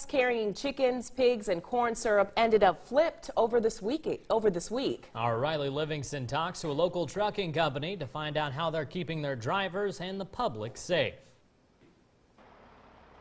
Carrying chickens, pigs, and corn syrup ended up flipped over this week. Our Riley Livingston talks to a local trucking company to find out how they're keeping their drivers and the public safe.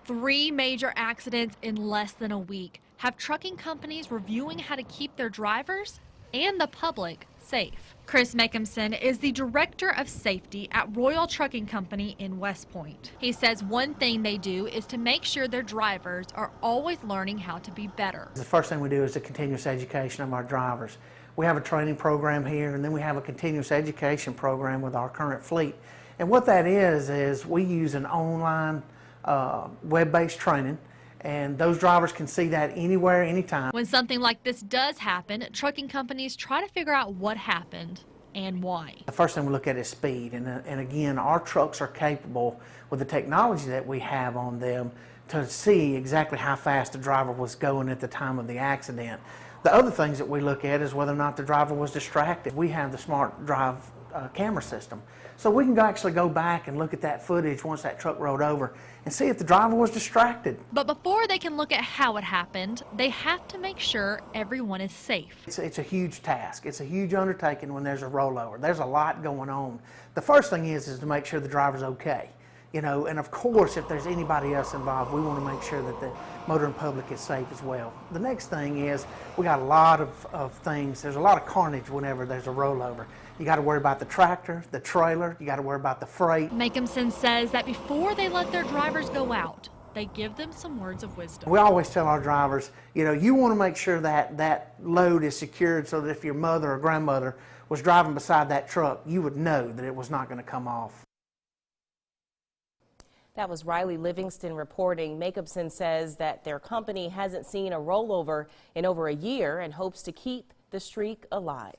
3 major accidents in less than a week have trucking companies reviewing how to keep their drivers and the public safe. Chris Meckimson is the director of safety at Royal Trucking Company in West Point. He says one thing they do is to make sure their drivers are always learning how to be better. The first thing we do is the continuous education of our drivers. We have a training program here, and then we have a continuous education program with our current fleet. And what that is we use an online web-based training, and those drivers can see that anywhere, anytime. When something like this does happen, trucking companies try to figure out what happened and why. The first thing we look at is speed, and again, our trucks are capable with the technology that we have on them to see exactly how fast the driver was going at the time of the accident. The other things that we look at is whether or not the driver was distracted. We have the Smart Drive camera system, so we can actually go back and look at that footage once that truck rolled over and see if the driver was distracted. But before they can look at how it happened, they have to make sure everyone is safe. It's a huge task. It's a huge undertaking when there's a rollover. There's a lot going on. The first thing is to make sure the driver's okay. You know, and of course, if there's anybody else involved, we want to make sure that the motoring public is safe as well. The next thing is we got a lot of things. There's a lot of carnage whenever there's a rollover. You got to worry about the tractor, the trailer, you got to worry about the freight. Meckimson says that before they let their drivers go out, they give them some words of wisdom. We always tell our drivers, you know, you want to make sure that that load is secured so that if your mother or grandmother was driving beside that truck, you would know that it was not going to come off. That was Riley Livingston reporting. Meckimson says that their company hasn't seen a rollover in over a year and hopes to keep the streak alive.